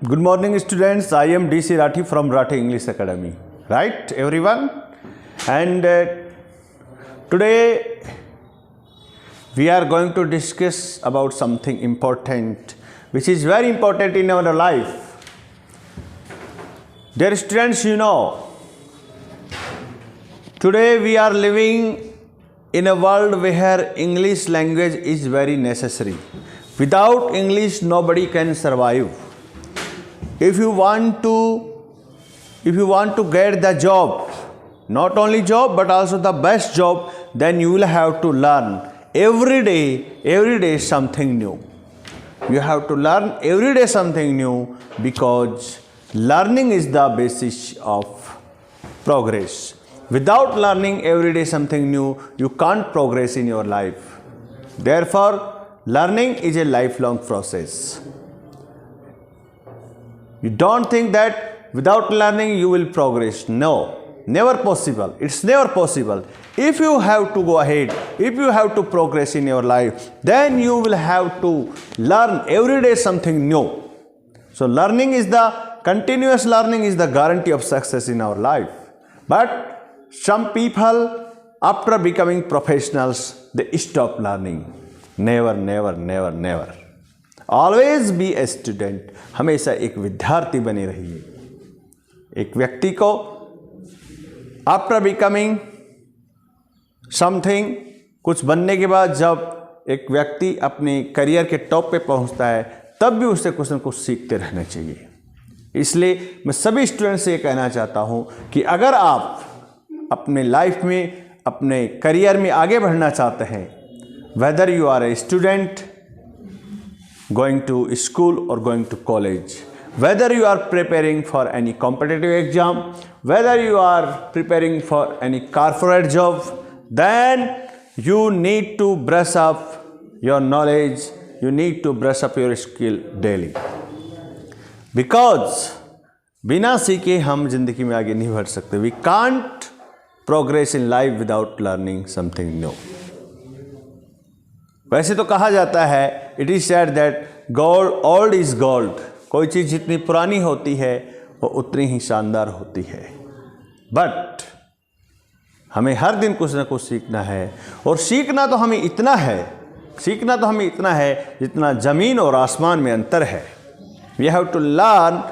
Good morning students, I am DC Rathi from Rathi English Academy, right everyone? And today we are going to discuss about something important which is very important in our life. Dear students, you know, today we are living in a world where English language is very necessary. Without English nobody can survive. If you want to get the job, not only job but also the best job, then you will have to learn every day something new. You have to learn every day something new because learning is the basis of progress. Without learning every day something new, you can't progress in your life. Therefore, learning is a lifelong process. You don't think that without learning you will progress. No, never possible. It's never possible. If you have to go ahead, if you have to progress in your life, then you will have to learn every day something new. So continuous learning is the guarantee of success in our life. But some people, after becoming professionals, they stop learning. Never. Always be a student. हमेशा एक विद्यार्थी बने रहिए. एक व्यक्ति को after becoming something, कुछ बनने के बाद जब एक व्यक्ति अपने करियर के टॉप पे पहुंचता है, तब भी उसे कुछ न कुछ सीखते रहना चाहिए. इसलिए मैं सभी स्टूडेंट्स से ये कहना चाहता हूं कि अगर आप अपने लाइफ में, अपने करियर में आगे बढ़ना चाहते हैं, whether you are a student going to school or going to college, whether you are preparing for any competitive exam, whether you are preparing for any corporate job, then you need to brush up your knowledge, you need to brush up your skill daily. Because बिना सीखे हम जिंदगी में आगे नहीं बढ़ सकते. We can't progress in life without learning something new. वैसे तो कहा जाता है, it is said that old is gold. कोई चीज़ जितनी पुरानी होती है वो उतनी ही शानदार होती है. बट हमें हर दिन कुछ ना कुछ सीखना है, और सीखना तो हमें इतना है जितना ज़मीन और आसमान में अंतर है. We have to learn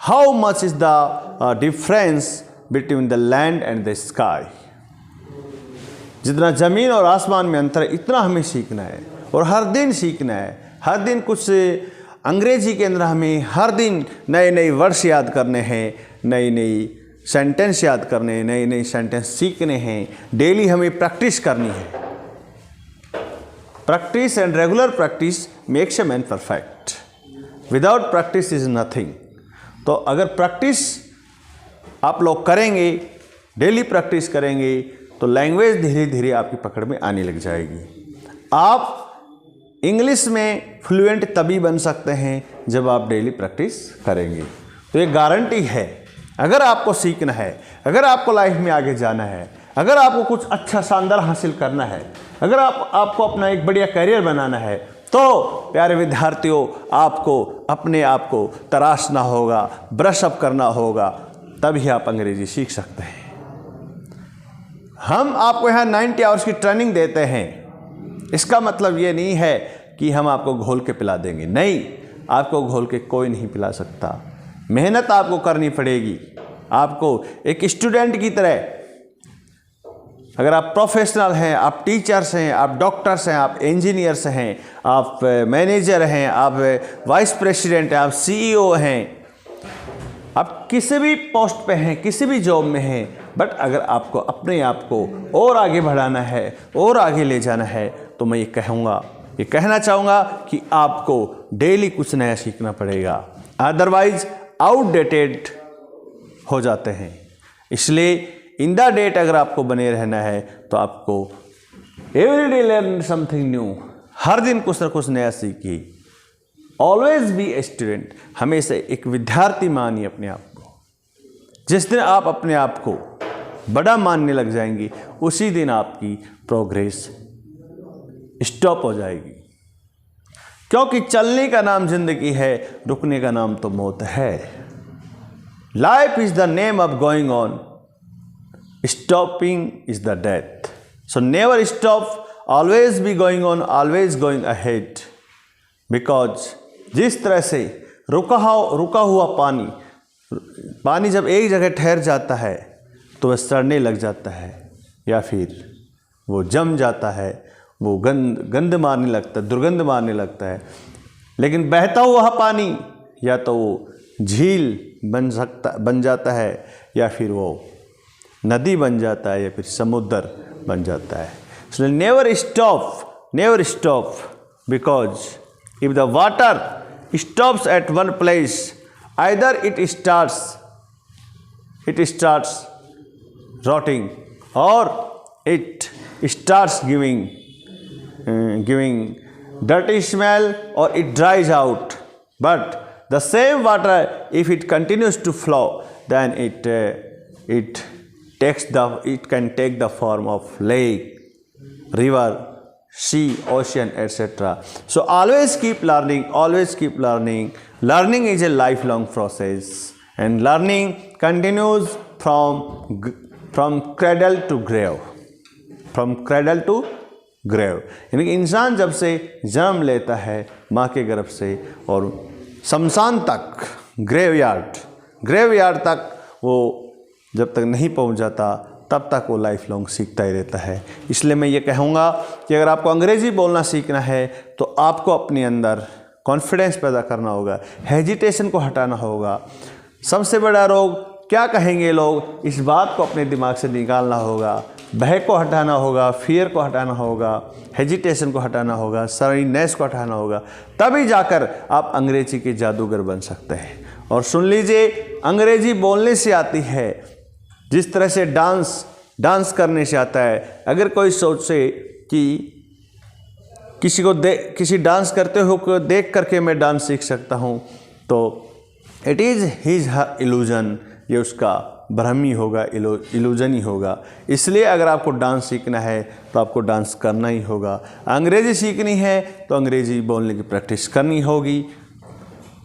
how much is the difference between the land and the sky. जितना ज़मीन और आसमान में अंतर है, इतना हमें सीखना है, और हर दिन सीखना है. हर दिन कुछ अंग्रेजी के अंदर हमें हर दिन नए वर्ड्स याद करने हैं, नई सेंटेंस याद करने हैं, नए सेंटेंस सीखने हैं. डेली हमें प्रैक्टिस करनी है. Practice and regular practice makes a man perfect. Without practice is nothing. तो अगर प्रैक्टिस आप लोग करेंगे, डेली प्रैक्टिस करेंगे, तो लैंग्वेज धीरे धीरे आपकी पकड़ में आने लग जाएगी. आप इंग्लिश में फ्लुएंट तभी बन सकते हैं जब आप डेली प्रैक्टिस करेंगे. तो ये गारंटी है. अगर आपको सीखना है, अगर आपको लाइफ में आगे जाना है, अगर आपको कुछ अच्छा शानदार हासिल करना है, अगर आपको अपना एक बढ़िया करियर बनाना है, तो प्यारे विद्यार्थियों, आपको अपने आप को तराशना होगा, ब्रश अप करना होगा, तभी आप अंग्रेजी सीख सकते हैं. हम आपको यहाँ 90 आवर्स की ट्रेनिंग देते हैं. इसका मतलब ये नहीं है कि हम आपको घोल के पिला देंगे. नहीं, आपको घोल के कोई नहीं पिला सकता. मेहनत आपको करनी पड़ेगी. आपको एक स्टूडेंट की तरह, अगर आप प्रोफेशनल हैं, आप टीचर्स हैं, आप डॉक्टर्स हैं, आप इंजीनियर्स हैं, आप मैनेजर हैं, आप वाइस प्रेसिडेंट हैं, आप CEO हैं, आप किसी भी पोस्ट पे हैं, किसी भी जॉब में हैं, बट अगर आपको अपने आप को और आगे बढ़ाना है, और आगे ले जाना है, तो मैं ये कहना चाहूँगा कि आपको डेली कुछ नया सीखना पड़ेगा. अदरवाइज आउटडेटेड हो जाते हैं. इसलिए इन द डेट अगर आपको बने रहना है, तो आपको एवरीडे लर्न समथिंग न्यू. हर दिन कुछ ना कुछ नया सीखिए. Always be a student. हमेशा एक विद्यार्थी मानिए अपने आप को. जिस दिन आप अपने आप को बड़ा मानने लग जाएंगे, उसी दिन आपकी प्रोग्रेस स्टॉप हो जाएगी. क्योंकि चलने का नाम जिंदगी है, रुकने का नाम तो मौत है। Life is the name of going on, stopping is the death. So never stop, always be going on, always going ahead. Because जिस तरह से रुका हुआ पानी जब एक जगह ठहर जाता है तो वह सड़ने लग जाता है, या फिर वो जम जाता है, वो गंध मारने लगता है, दुर्गंध मारने लगता है। लेकिन बहता हुआ पानी या तो वो झील बन जाता है, या फिर वो नदी बन जाता है, या फिर समुद्र बन जाता है। इसलिए never stop, because if the water stops at one place, either it starts rotting or it starts giving dirty smell, or it dries out. But the same water, if it continues to flow, then it can take the form of lake, river, sea, ocean, etc. So always keep learning, learning is a lifelong process, and learning continues from cradle to grave, यानी कि इंसान जब से जन्म लेता है माँ के गर्भ से और शमशान तक, ग्रेवयार्ड तक वो जब तक नहीं पहुँच जाता तब तक वो लाइफ लॉन्ग सीखता ही रहता है। इसलिए मैं ये कहूँगा कि अगर आपको अंग्रेज़ी बोलना सीखना है तो आपको अपने अंदर कॉन्फिडेंस पैदा करना होगा, हेजिटेशन को हटाना होगा। सबसे बड़ा रोग क्या कहेंगे लोग, इस बात को अपने दिमाग से निकालना होगा, भय को हटाना होगा, फियर को हटाना होगा, हेजिटेशन को हटाना होगा, शर्मिंदगी को हटाना होगा, तभी जाकर आप अंग्रेजी के जादूगर बन सकते हैं। और सुन लीजिए, अंग्रेजी बोलने से आती है जिस तरह से डांस करने से आता है। अगर कोई सोचे कि किसी डांस करते हुए देख करके मैं डांस सीख सकता हूँ, तो इट इज़ हिज इल्यूजन, ये उसका भ्रम ही होगा, इल्यूजन ही होगा। इसलिए अगर आपको डांस सीखना है तो आपको डांस करना ही होगा। अंग्रेज़ी सीखनी है तो अंग्रेज़ी बोलने की प्रैक्टिस करनी होगी।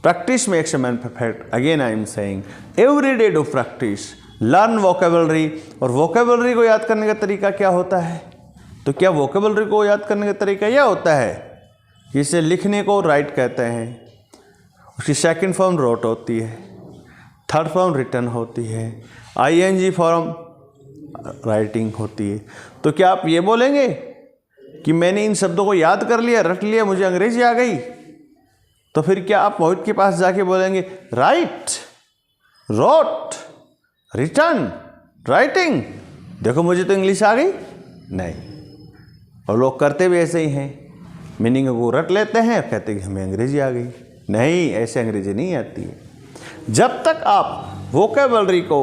Practice makes a man perfect. Again I am saying, every day do practice, learn vocabulary. और वोकेबलरी को याद करने का तरीका क्या होता है? तो क्या वोकेबलरी को याद करने का तरीका यह होता है, जिसे लिखने को राइट कहते हैं, उसकी सेकंड फॉर्म रोट होती है, थर्ड फॉर्म रिटन होती है, आईएनजी फॉर्म राइटिंग होती है। तो क्या आप ये बोलेंगे कि मैंने इन शब्दों को याद कर लिया, रट लिया, मुझे अंग्रेजी आ गई? तो फिर क्या आप मोहित के पास जाके बोलेंगे राइट, रोट, रिटन, राइटिंग, देखो मुझे तो इंग्लिश आ गई? नहीं। और लोग करते भी ऐसे ही हैं, मीनिंग को रट लेते हैं, कहते हैं कि हमें अंग्रेजी आ गई। नहीं, ऐसे अंग्रेजी नहीं आती है। जब तक आप वोकेबलरी को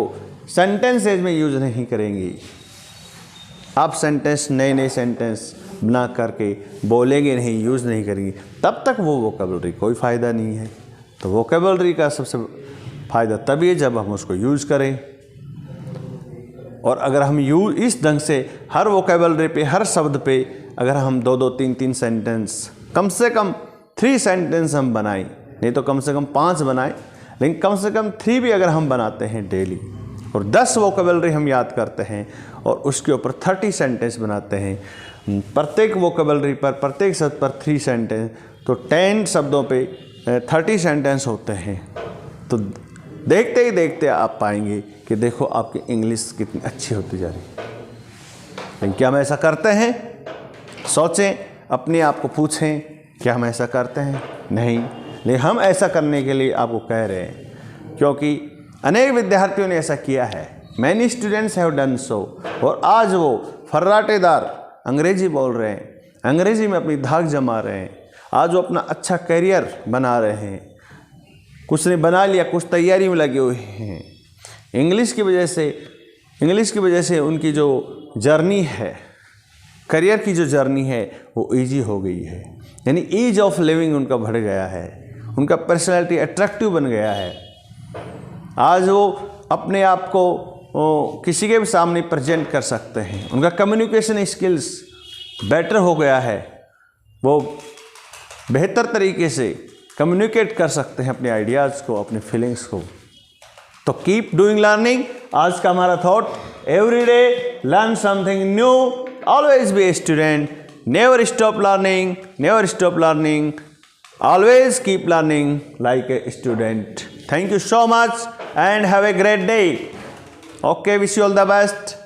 सेंटेंसेज में यूज नहीं करेंगे, आप नए सेंटेंस बना करके बोलेंगे नहीं, यूज़ नहीं करेंगे, तब तक वो वोकेबलरी कोई फ़ायदा नहीं है। तो वोकेबलरी का सबसे फ़ायदा तभी है जब हम उसको यूज़ करें। और अगर हम इस ढंग से हर वोकेबलरी पे, हर शब्द पे अगर हम 2-2, 3-3 सेंटेंस, कम से कम 3 सेंटेंस हम बनाएं, नहीं तो कम से कम 5 बनाएं, लेकिन कम से कम 3 भी अगर हम बनाते हैं डेली, और 10 वोकेबलरी हम याद करते हैं और उसके ऊपर 30 सेंटेंस बनाते हैं, प्रत्येक वोकेबलरी पर, प्रत्येक शब्द पर 3 सेंटेंस, तो 10 शब्दों पे 30 सेंटेंस होते हैं। तो देखते ही देखते आप पाएंगे कि देखो आपकी इंग्लिश कितनी अच्छी होती जा रही है। लेकिन क्या हम ऐसा करते हैं? सोचें, अपने आप को पूछें, क्या हम ऐसा करते हैं? नहीं। लेकिन हम ऐसा करने के लिए आपको कह रहे हैं, क्योंकि अनेक विद्यार्थियों ने ऐसा किया है। Many students have done so. और आज वो फर्राटेदार अंग्रेजी बोल रहे हैं, अंग्रेजी में अपनी धाक जमा रहे हैं, आज वो अपना अच्छा करियर बना रहे हैं। कुछ ने बना लिया, कुछ तैयारी में लगे हुए हैं। इंग्लिश की वजह से उनकी जो जर्नी है, करियर की जो जर्नी है, वो ईजी हो गई है। यानी ईज ऑफ लिविंग उनका बढ़ गया है, उनका पर्सनैलिटी अट्रैक्टिव बन गया है। आज वो अपने आप को किसी के भी सामने प्रेजेंट कर सकते हैं, उनका कम्युनिकेशन स्किल्स बेटर हो गया है। वो बेहतर तरीके से कम्युनिकेट कर सकते हैं अपने आइडियाज़ को, अपने फीलिंग्स को। तो कीप डूइंग लर्निंग। आज का हमारा thought, every day learn something new, always be a student, never stop learning, never stop learning, always keep learning like a student. Thank you so much and have a great day. Okay, wish you all the best.